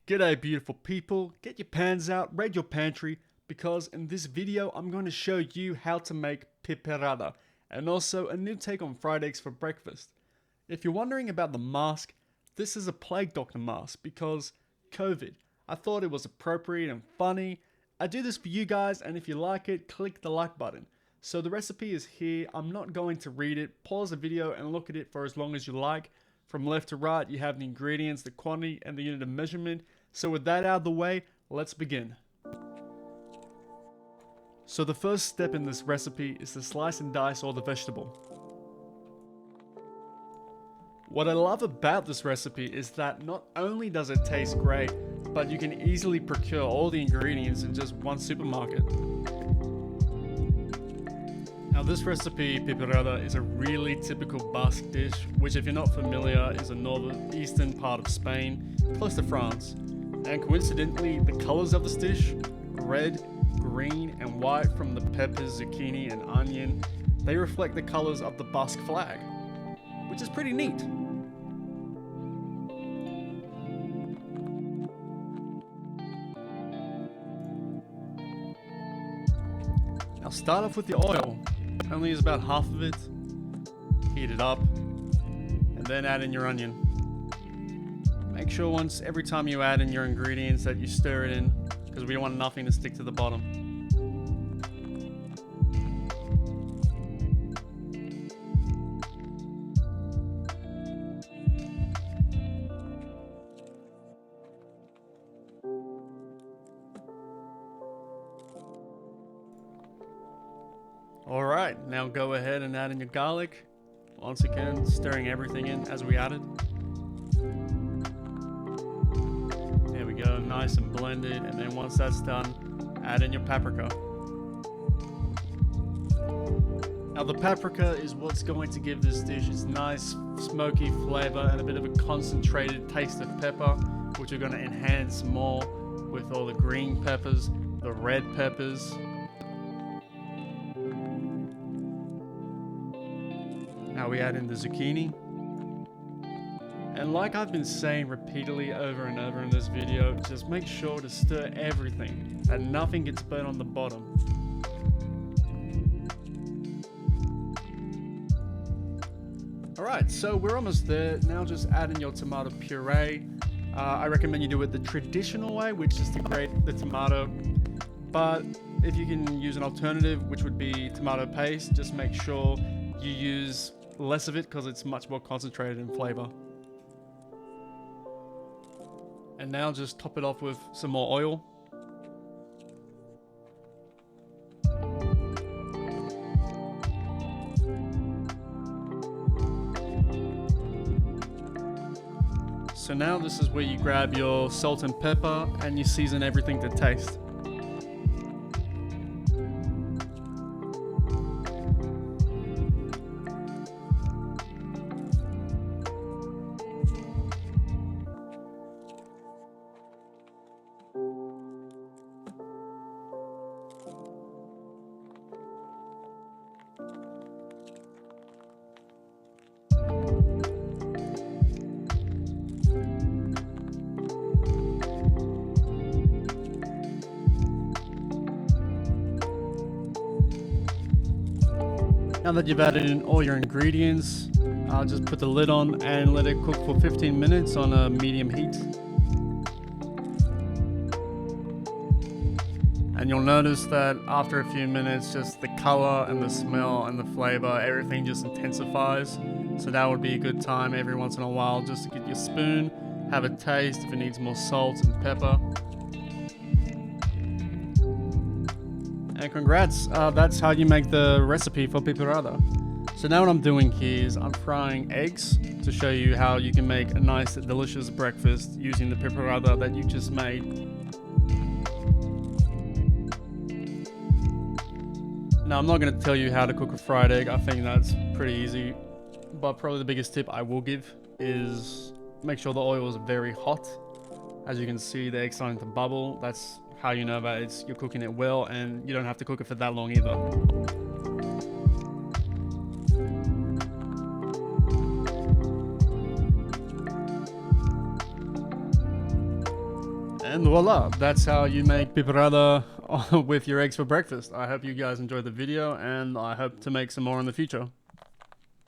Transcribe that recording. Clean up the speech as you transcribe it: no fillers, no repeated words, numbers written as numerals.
G'day beautiful people, get your pans out, raid your pantry, because in this video I'm going to show you how to make Piperada, and also a new take on fried eggs for breakfast. If you're wondering about the mask, this is a plague doctor mask because COVID. I thought it was appropriate and funny. I do this for you guys, and if you like it, click the like button. So the recipe is here. I'm not going to read it. Pause the video and look at it for as long as you like. From left to right, you have the ingredients, the quantity, and the unit of measurement. So with that out of the way, let's begin. So the first step in this recipe is to slice and dice all the vegetable. What I love about this recipe is that not only does it taste great, but you can easily procure all the ingredients in just one supermarket. Now this recipe, Piperada, is a really typical Basque dish, which if you're not familiar is a northeastern part of Spain, close to France. And coincidentally, the colors of this dish, red, green and white from the peppers, zucchini and onion, they reflect the colors of the Basque flag, which is pretty neat. Now start off with the oil. Only use about half of it. Heat it up, and then add in your onion. Make sure every time you add in your ingredients that you stir it in, because we don't want nothing to stick to the bottom. Alright, now go ahead and add in your garlic. Once again, stirring everything in as we added. There we go, nice and blended, and then once that's done, add in your paprika. Now the paprika is what's going to give this dish its nice smoky flavor and a bit of a concentrated taste of pepper, which are going to enhance more with all the green peppers, the red peppers. Now we add in the zucchini. And like I've been saying repeatedly over and over in this video, just make sure to stir everything, that nothing gets burnt on the bottom. Alright, so we're almost there. Now just add in your tomato puree. I recommend you do it the traditional way, which is to grate the tomato. But if you can use an alternative, which would be tomato paste, just make sure you use less of it because it's much more concentrated in flavor. And now just top it off with some more oil. So now this is where you grab your salt and pepper and you season everything to taste. Now that you've added in all your ingredients, I'll just put the lid on and let it cook for 15 minutes on a medium heat. And you'll notice that after a few minutes, just the color and the smell and the flavor, everything just intensifies. So that would be a good time every once in a while just to get your spoon, have a taste if it needs more salt and pepper. And congrats, that's how you make the recipe for Piperada. So now what I'm doing here is I'm frying eggs to show you how you can make a nice delicious breakfast using the Piperada that you just made. Now I'm not going to tell you how to cook a fried egg, I think that's pretty easy. But probably the biggest tip I will give is make sure the oil is very hot. As you can see, the egg's starting to bubble. That's how you know that you're cooking it well, and you don't have to cook it for that long either. And voila, that's how you make piperada with your eggs for breakfast. I hope you guys enjoyed the video, and I hope to make some more in the future.